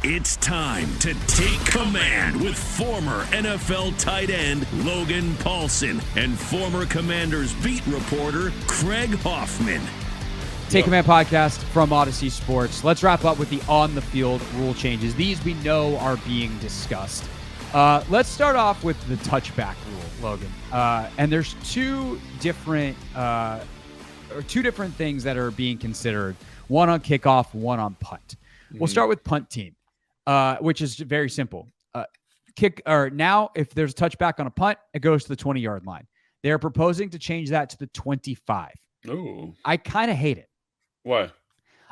It's time to take command with former NFL tight end Logan Paulsen and former Commanders beat reporter Craig Hoffman. Take Command podcast from Odyssey Sports. Let's wrap up with the on-the-field rule changes. These we know are being discussed. Let's start off with the touchback rule, Logan. And there's two different things that are being considered. One on kickoff, one on punt. We'll start with punt team. Which is very simple. Now, if there's a touchback on a punt, it goes to the 20-yard line. They're proposing to change that to the 25. Ooh. I kind of hate it. Why?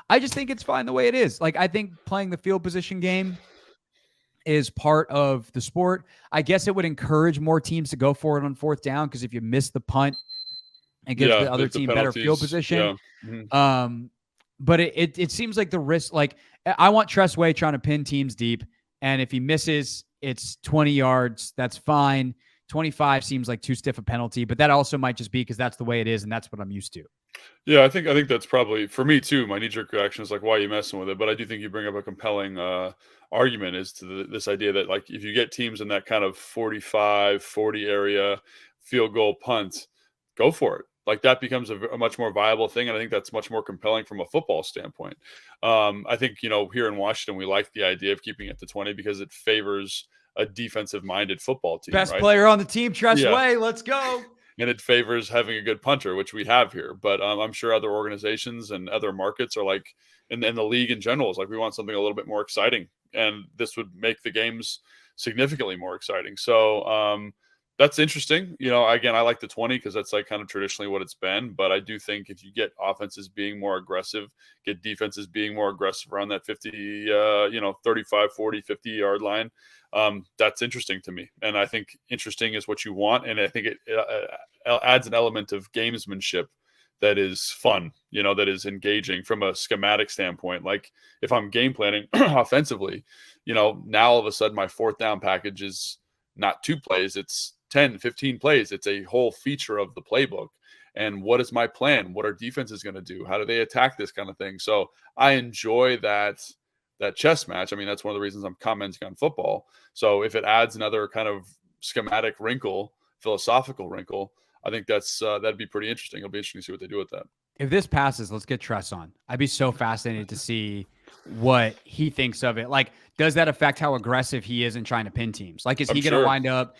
I just think it's fine the way it is. Like, I think playing the field position game is part of the sport. I guess it would encourage more teams to go for it on fourth down, because if you miss the punt, it gives the other team better field position. Yeah. Mm-hmm. But it seems like the risk, like, I want Tressway trying to pin teams deep, and if he misses, it's 20 yards. That's fine. 25 seems like too stiff a penalty, but that also might just be because that's the way it is, and that's what I'm used to. Yeah, I think that's probably, for me too, my knee-jerk reaction is like, why are you messing with it? But I do think you bring up a compelling argument as to this idea that, like, if you get teams in that kind of 45, 40 area field goal punt, go for it. Like, that becomes a much more viable thing, and I think that's much more compelling from a football standpoint. I think, here in Washington, we like the idea of keeping it to 20 because it favors a defensive-minded football team. Best right? player on the team, Tressway. Let's go. And it favors having a good punter, which we have here. But I'm sure other organizations and other markets are like, and the league in general is like, we want something a little bit more exciting. And this would make the games significantly more exciting. So that's interesting. Again, I like the 20 because that's like kind of traditionally what it's been. But I do think if you get offenses being more aggressive, get defenses being more aggressive around that 50, 35, 40, 50-yard line, that's interesting to me. And I think interesting is what you want. And I think it adds an element of gamesmanship that is fun, that is engaging from a schematic standpoint. Like, if I'm game planning offensively, now all of a sudden my fourth down package is not 2 plays, it's 10, 15 plays. It's a whole feature of the playbook. And what is my plan? What are defenses going to do? How do they attack this kind of thing? So I enjoy that chess match. I mean, that's one of the reasons I'm commenting on football. So if it adds another kind of schematic wrinkle, philosophical wrinkle, I think that'd be pretty interesting. It'll be interesting to see what they do with that. If this passes, let's get Tress on. I'd be so fascinated to see what he thinks of it. Like, does that affect how aggressive he is in trying to pin teams? Like, is he going to wind up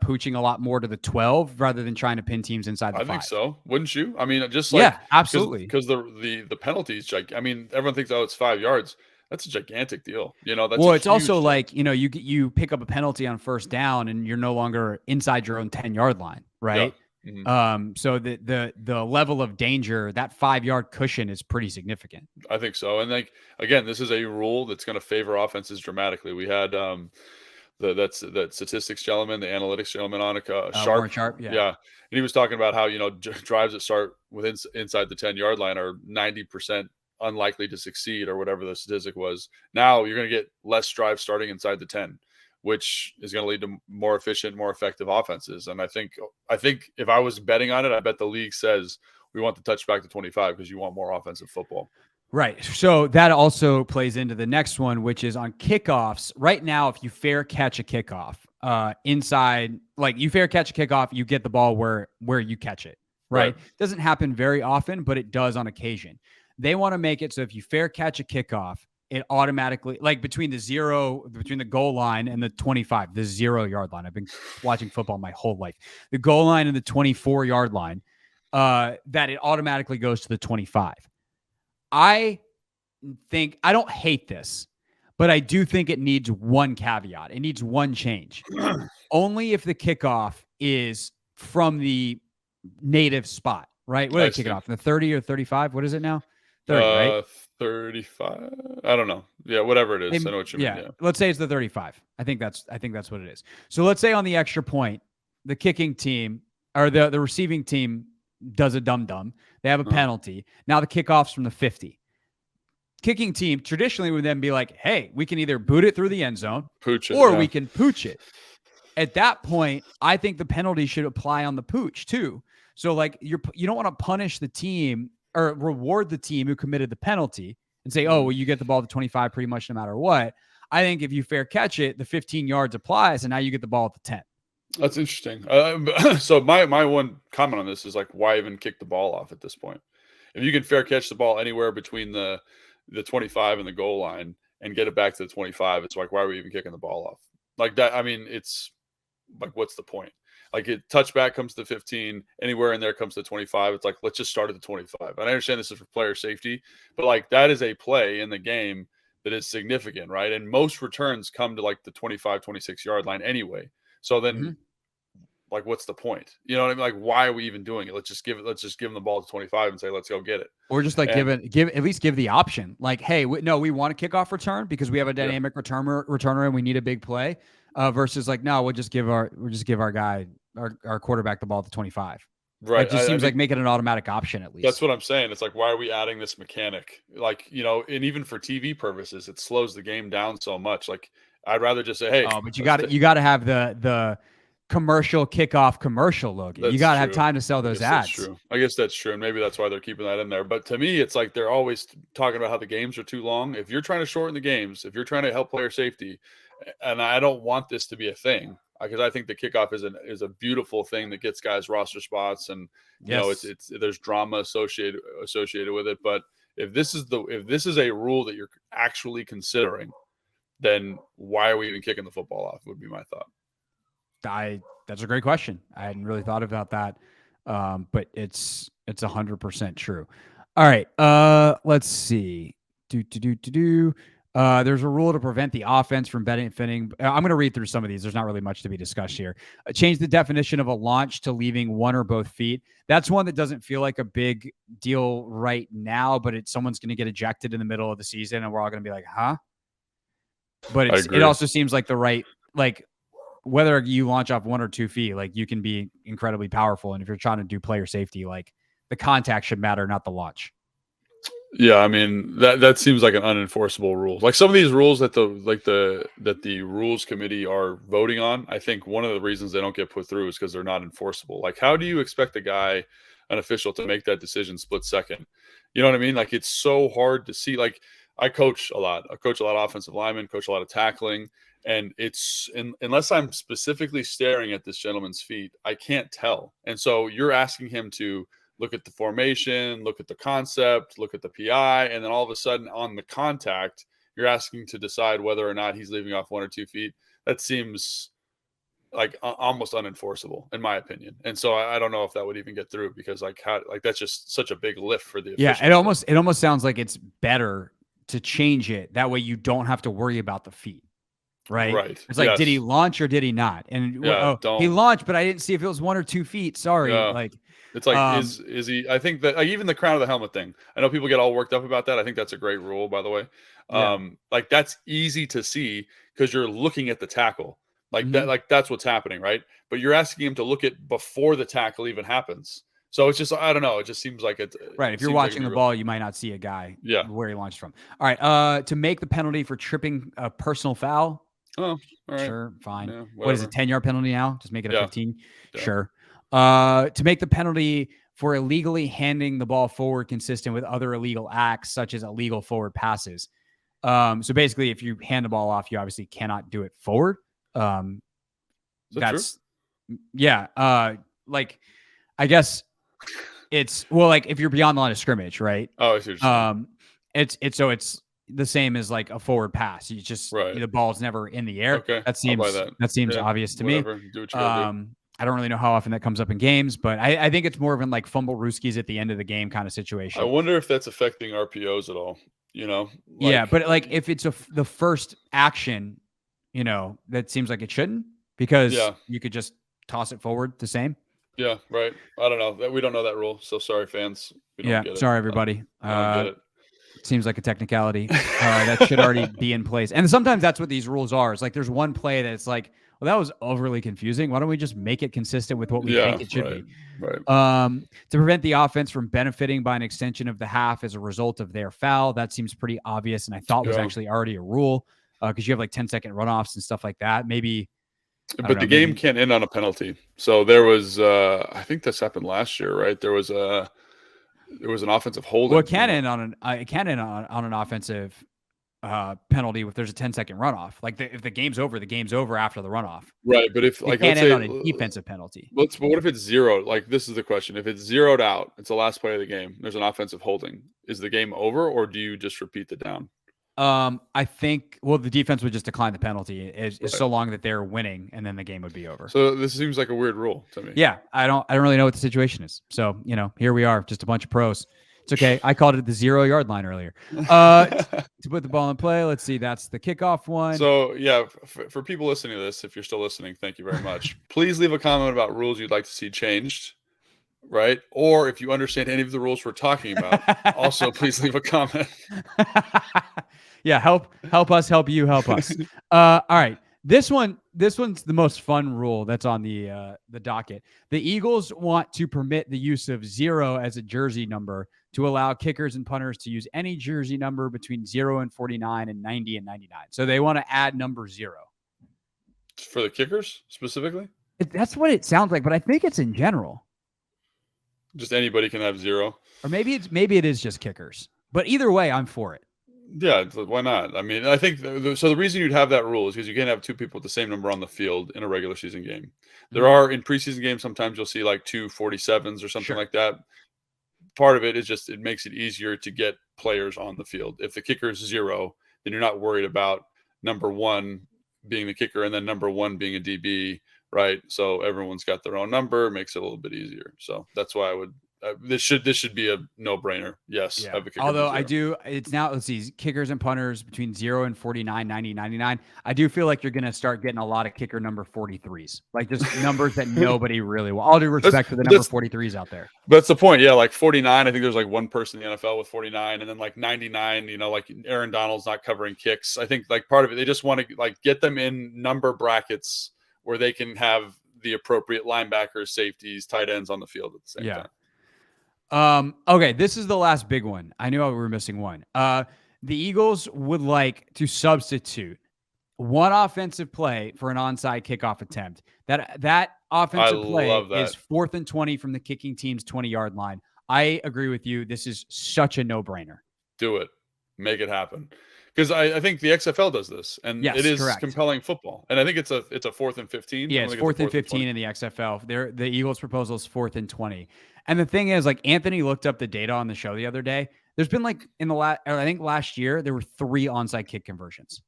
pooching a lot more to the 12 rather than trying to pin teams inside the 5? I think so. Wouldn't you? I mean, just like, yeah, absolutely. Because the penalties, I mean, everyone thinks, it's 5 yards. That's a gigantic deal. That's it's also deal. Like, you pick up a penalty on first down and you're no longer inside your own 10-yard line, right? Yeah. Mm-hmm. So the level of danger, that 5-yard cushion is pretty significant. I think so. And like, again, this is a rule that's going to favor offenses dramatically. We had that statistics gentleman, the analytics gentleman on Sharp. Yeah. And he was talking about how, drives that start within inside the 10-yard line are 90% unlikely to succeed, or whatever the statistic was. Now you're going to get less drives starting inside the 10, which is going to lead to more efficient, more effective offenses. And I think if I was betting on it, I bet the league says we want the touchback to 25 because you want more offensive football. Right. So that also plays into the next one, which is on kickoffs. Right now, if you fair catch a kickoff inside, like you fair catch a kickoff, you get the ball where you catch it. Right. Doesn't happen very often, but it does on occasion. They want to make it so if you fair catch a kickoff, it automatically, like between the goal line and the 25, the 0-yard line. I've been watching football my whole life. The goal line and the 24-yard line, that it automatically goes to the 25. I don't hate this, but I do think it needs one caveat. It needs one change. Only if the kickoff is from the native spot, right? What do they kick it off? The 30 or 35? What is it now? 30, right? 35. I don't know. Yeah, whatever it is. I know what you mean. Yeah. Let's say it's the 35. I think that's what it is. So let's say on the extra point, the kicking team or the receiving team does a dum-dum. They have a penalty. Now the kickoff's from the 50. Kicking team traditionally would then be like, hey, we can either boot it through the end zone or we can pooch it. At that point, I think the penalty should apply on the pooch too. So like you don't want to punish the team or reward the team who committed the penalty and say, oh, well, you get the ball to 25 pretty much no matter what. I think if you fair catch it, the 15 yards applies, and now you get the ball at the 10. That's interesting. So my one comment on this is like, why even kick the ball off at this point? If you can fair catch the ball anywhere between the 25 and the goal line and get it back to the 25, it's like, why are we even kicking the ball off? Like that, I mean, it's like, what's the point? Like touchback comes to 15, anywhere in there comes to 25. It's like, let's just start at the 25. And I understand this is for player safety, but like that is a play in the game that is significant, right? And most returns come to like the 25, 26 yard line anyway. So then like, what's the point? You know what I mean? Like, why are we even doing it? Let's just give them the ball to 25 and say, let's go get it. Or just like at least give the option. Like, hey, we want a kickoff return because we have a dynamic returner and we need a big play. Versus like, no, we'll just give our guy, our quarterback, the ball at the 25. Right. It just seems like making an automatic option at least. That's what I'm saying. It's like, why are we adding this mechanic? Like, you know, and even for TV purposes, it slows the game down so much. Like, I'd rather just say, hey. Oh, but you got to have the commercial kickoff commercial, Logan. You got to have time to sell those ads. That's true. I guess that's true. And maybe that's why they're keeping that in there. But to me, it's like they're always talking about how the games are too long. If you're trying to shorten the games, if you're trying to help player safety, and I don't want this to be a thing, because I think the kickoff is a beautiful thing that gets guys roster spots, and you know it's there's drama associated with it. But if this is a rule that you're actually considering, then why are we even kicking the football off? Would be my thought. That's a great question. I hadn't really thought about that, but it's 100% true. All right, let's see. There's a rule to prevent the offense from benefiting. I'm going to read through some of these. There's not really much to be discussed here. Change the definition of a launch to leaving one or both feet. That's one that doesn't feel like a big deal right now, but someone's going to get ejected in the middle of the season, and we're all going to be like, huh? But it also seems like the right, like, whether you launch off 1 or 2 feet, like you can be incredibly powerful. And if you're trying to do player safety, like the contact should matter, not the launch. Yeah, I mean that seems like an unenforceable rule. Like some of these rules that the rules committee are voting on, I think one of the reasons they don't get put through is because they're not enforceable. Like, how do you expect an official, to make that decision split second? You know what I mean? Like, it's so hard to see. Like, I coach a lot. I coach a lot of offensive linemen, coach a lot of tackling, and unless I'm specifically staring at this gentleman's feet, I can't tell. And so you're asking him to look at the formation, look at the concept, look at the PI, and then all of a sudden on the contact, you're asking to decide whether or not he's leaving off 1 or 2 feet. That seems like almost unenforceable, in my opinion. And so I don't know if that would even get through, because that's just such a big lift for the officials. Yeah, it almost sounds like it's better to change it. That way you don't have to worry about the feet. Right. It's like, did he launch or did he not? And he launched, but I didn't see if it was 1 or 2 feet. Sorry. Yeah. Like, it's like, is he? I think that, like, even the crown of the helmet thing, I know people get all worked up about that. I think that's a great rule, by the way. Like, that's easy to see because you're looking at the tackle, like that. Like, that's what's happening, right? But you're asking him to look at before the tackle even happens. So it's just, I don't know. It just seems like it's right. If you're watching the ball, you might not see a guy where he launched from. All right. To make the penalty for tripping a personal foul. Oh, all right. Sure, fine. Yeah, what is it, 10-yard penalty now? Just make it a 15? Yeah. Sure. To make the penalty for illegally handing the ball forward consistent with other illegal acts, such as illegal forward passes. So basically, if you hand the ball off, you obviously cannot do it forward. That's true? Yeah. Like, I guess it's, well, like if you're beyond the line of scrimmage, right? Oh, I see what you're saying. It's the same as like a forward pass. You just the ball's never in the air. Okay. That seems obvious to me. Do what you gotta do. I don't really know how often that comes up in games, but I think it's more of in like fumble rooskies at the end of the game kind of situation. I wonder if that's affecting RPOs at all. You know? Yeah, but like if it's the first action, you know, that seems like it shouldn't, because you could just toss it forward the same. Yeah, right. I don't know. We don't know that rule, so sorry, fans. We don't get it. Sorry, everybody. I don't get it. Seems like a technicality that should already be in place. And sometimes that's what these rules are. It's like there's one play that's like, well, that was overly confusing. Why don't we just make it consistent with what we think it should be? Right. To prevent the offense from benefiting by an extension of the half as a result of their foul. That seems pretty obvious, and I thought was actually already a rule, because you have like 10-second runoffs and stuff like that. Maybe. But the game can't end on a penalty. So there was, I think this happened last year, right? There was It was an offensive holding. Well, it can end on an offensive penalty if there's a 10-second runoff. Like if the game's over, the game's over after the runoff. Right, but if it can't end on a defensive penalty. But what if it's zero? Like this is the question: if it's zeroed out, it's the last play of the game. There's an offensive holding. Is the game over, or do you just repeat the down? I think the defense would just decline the penalty is so long that they're winning, and then the game would be over. So this seems like a weird rule to me. Yeah, I don't really know what the situation is. So here we are, just a bunch of pros. It's okay. I called it the 0-yard line earlier. To put the ball in play, let's see. That's the kickoff one. So yeah, for people listening to this, if you're still listening, thank you very much. Please leave a comment about rules you'd like to see changed. Right? Or if you understand any of the rules we're talking about, also please leave a comment. Yeah, help us, help you, help us. All right. This one's the most fun rule that's on the docket. The Eagles want to permit the use of 0 as a jersey number to allow kickers and punters to use any jersey number between 0 and 49 and 90 and 99. So they want to add number 0. For the kickers specifically? That's what it sounds like, but I think it's in general. Just anybody can have 0. Or maybe it is just kickers. But either way, I'm for it. Yeah, why not? I mean, I think so. The reason you'd have that rule is because you can't have two people with the same number on the field in a regular season game. There are in preseason games, sometimes you'll see like 2 47s or something like that. Part of it is just it makes it easier to get players on the field. If the kicker is 0, then you're not worried about number 1 being the kicker and then number 1 being a DB, right? So everyone's got their own number, makes it a little bit easier. So that's why I would. This should be a no-brainer. Yes. Yeah. Although it's now, let's see, kickers and punters between 0 and 49, 90, 99. I do feel like you're going to start getting a lot of kicker number 43s, like just numbers that nobody really will. All due respect to the number 43s out there. But that's the point. Yeah. Like 49, I think there's like one person in the NFL with 49, and then like 99, like Aaron Donald's not covering kicks. I think like part of it, they just want to like get them in number brackets where they can have the appropriate linebackers, safeties, tight ends on the field at the same time. Okay, this is the last big one. I knew we were missing one. The Eagles would like to substitute one offensive play for an onside kickoff attempt. That offensive play is 4th and 20 from the kicking team's 20-yard line. I agree with you. This is such a no-brainer. Do it. Make it happen. Because I think the XFL does this, and it is compelling football. And I think it's a 4th and 15. Yeah, it's 4th and 15 in the XFL. The Eagles' proposal is 4th and 20. And the thing is, like Anthony looked up the data on the show the other day. There's been like I think last year there were 3 onside kick conversions.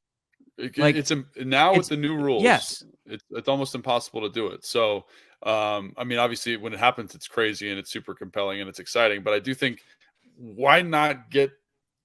With the new rules. Yes, it's almost impossible to do it. So, I mean, obviously, when it happens, it's crazy and it's super compelling and it's exciting. But I do think, why not get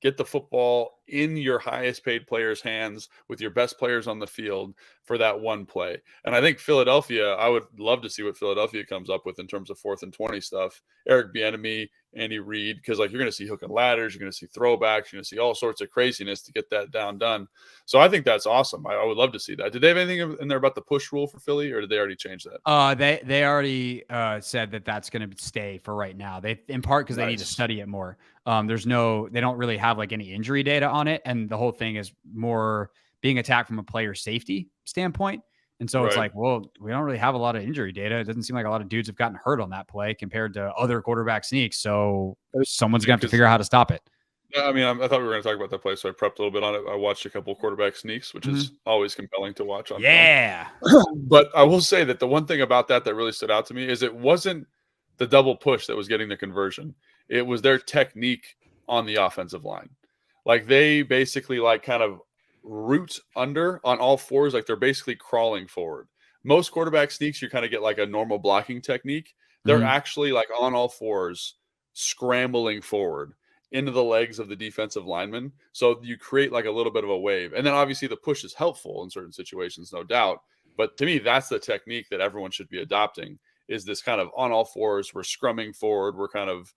the football in your highest paid players' hands with your best players on the field for that one play? And I think Philadelphia, I would love to see what Philadelphia comes up with in terms of 4th and 20 stuff. Eric Bieniemy, Andy Reid, because like you're going to see hook and ladders, you're going to see throwbacks, you're going to see all sorts of craziness to get that done. So I think that's awesome. I would love to see that. Did they have anything in there about the push rule for Philly, or did they already change that? They already said that that's going to stay for right now. They in part because they need to study it more. They don't really have like any injury data on it, and the whole thing is more being attacked from a player safety standpoint. And so it's like, well, we don't really have a lot of injury data. It doesn't seem like a lot of dudes have gotten hurt on that play compared to other quarterback sneaks. So someone's going to have to figure out how to stop it. Yeah, I mean, I thought we were going to talk about that play, so I prepped a little bit on it. I watched a couple quarterback sneaks, which is always compelling to watch on film. But I will say that the one thing about that really stood out to me is it wasn't the double push that was getting the conversion. It was their technique on the offensive line. Like they basically like kind of root under on all fours, like they're basically crawling forward. Most quarterback sneaks, you kind of get like a normal blocking technique. They're actually like on all fours, scrambling forward into the legs of the defensive lineman. So you create like a little bit of a wave. And then obviously the push is helpful in certain situations, no doubt. But to me, that's the technique that everyone should be adopting, is this kind of on all fours. We're scrumming forward. We're kind of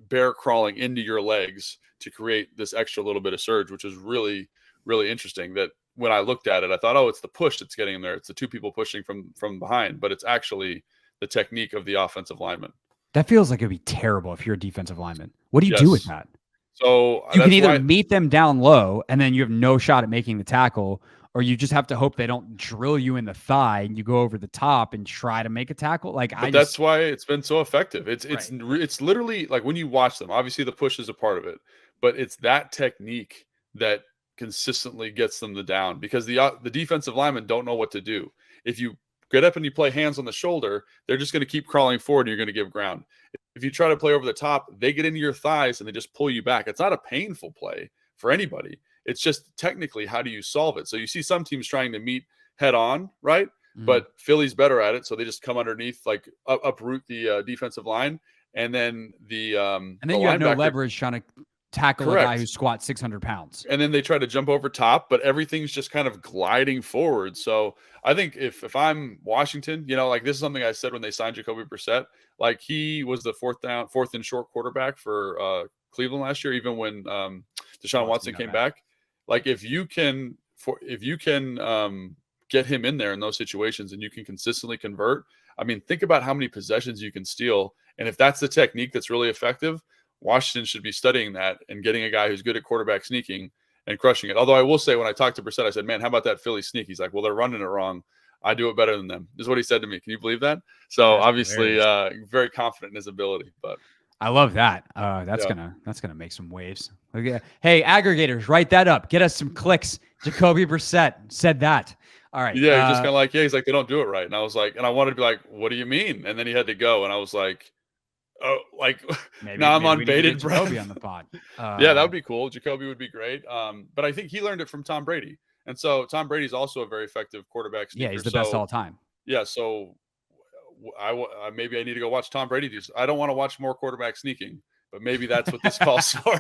bear crawling into your legs to create this extra little bit of surge, which is really, really interesting. That when I looked at it, I thought, oh, it's the push that's getting in there. It's the 2 people pushing from behind, but it's actually the technique of the offensive lineman. That feels like it'd be terrible if you're a defensive lineman. What do you do with that? So you can either meet them down low and then you have no shot at making the tackle, or you just have to hope they don't drill you in the thigh and you go over the top and try to make a tackle. Like, but that's why it's been so effective. It's Right. it's literally like when you watch them, obviously the push is a part of it, but it's that technique that consistently gets them the down, because the defensive linemen don't know what to do. If you get up and you play hands on the shoulder, they're just going to keep crawling forward and you're going to give ground. If you try to play over the top, they get into your thighs and they just pull you back. It's not a painful play for anybody. It's just technically, how do you solve it? So you see some teams trying to meet head on, right? But Philly's better at it, so they just come underneath, like uproot the defensive line, and then the you have no linebacker, leverage trying to tackle a guy who squats 600 pounds. and then they try to jump over top, but everything's just kind of gliding forward. So I think if I'm Washington, like this is something I said when they signed Jacoby Brissett, like he was the fourth and short quarterback for Cleveland last year, even when Deshaun Watson came back. Like if you can get him in there in those situations and you can consistently convert, I mean, think about how many possessions you can steal. And if that's the technique that's really effective, Washington should be studying that and getting a guy who's good at quarterback sneaking and crushing it. Although I will say, when I talked to Brissett, I said, man, how about that Philly sneak? He's like, well, they're running it wrong. I do it better than them. This is what he said to me. Can you believe that? So That's obviously very confident in his ability, but I love that. That's gonna make some waves. Okay. Hey, aggregators, write that up. Get us some clicks. Jacoby Brissett said that. All right. Yeah, he's just kind of like, he's like, they don't do it right. And I was like, and I wanted to be like, what do you mean? And then he had to go, and I was like, oh, like now I'm on bated breath. Jacoby on the pod. Yeah, that would be cool. Jacoby would be great. But I think he learned it from Tom Brady, and so Tom Brady's also a very effective quarterback sneaker. Yeah, he's the best all time. Yeah, so maybe I need to go watch Tom Brady do. I don't want to watch more quarterback sneaking, but maybe that's what this calls for.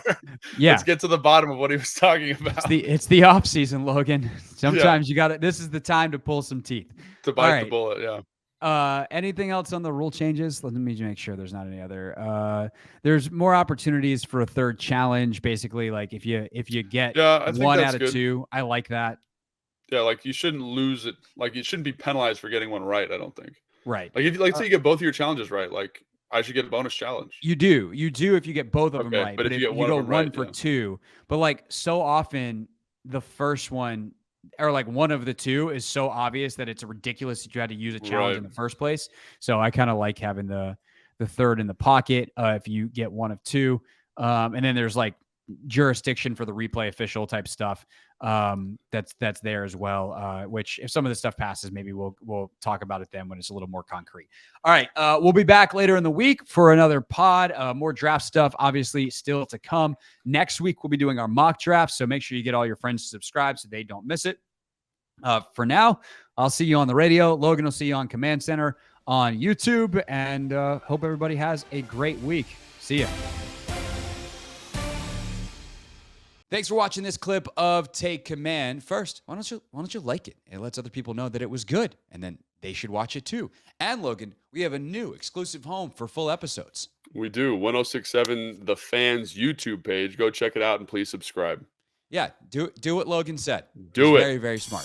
Yeah, let's get to the bottom of what he was talking about. It's the off season, Logan. Sometimes you got to. This is the time to pull some teeth, to bite the bullet. Yeah. Anything else on the rule changes? Let me make sure there's not any other. There's more opportunities for a third challenge. Basically, like if you get one out of good. Two, I like that. Yeah, like you shouldn't lose it. Like you shouldn't be penalized for getting one right. I don't think. Right. Like if you say you get both of your challenges right, like I should get a bonus challenge. You do if you get both of them right. But if you go one for two, but like so often the first one or like one of the two is so obvious that it's ridiculous that you had to use a challenge in the first place. So I kind of like having the third in the pocket if you get one of two. And then there's like jurisdiction for the replay official type stuff that's there as well, which if some of this stuff passes, maybe we'll talk about it then when it's a little more concrete. All right, we'll be back later in the week for another pod, more draft stuff obviously still to come. Next week we'll be doing our mock draft, so make sure you get all your friends to subscribe so they don't miss it. For now, I'll see you on the radio. Logan will see you on Command Center on YouTube, and hope everybody has a great week. See ya. Thanks for watching this clip of Take Command. First, why don't you like it? It lets other people know that it was good, and then they should watch it too. And Logan, we have a new exclusive home for full episodes. We do. 1067 The Fans YouTube page. Go check it out and please subscribe. Yeah, do what Logan said. Do it. Very, very smart.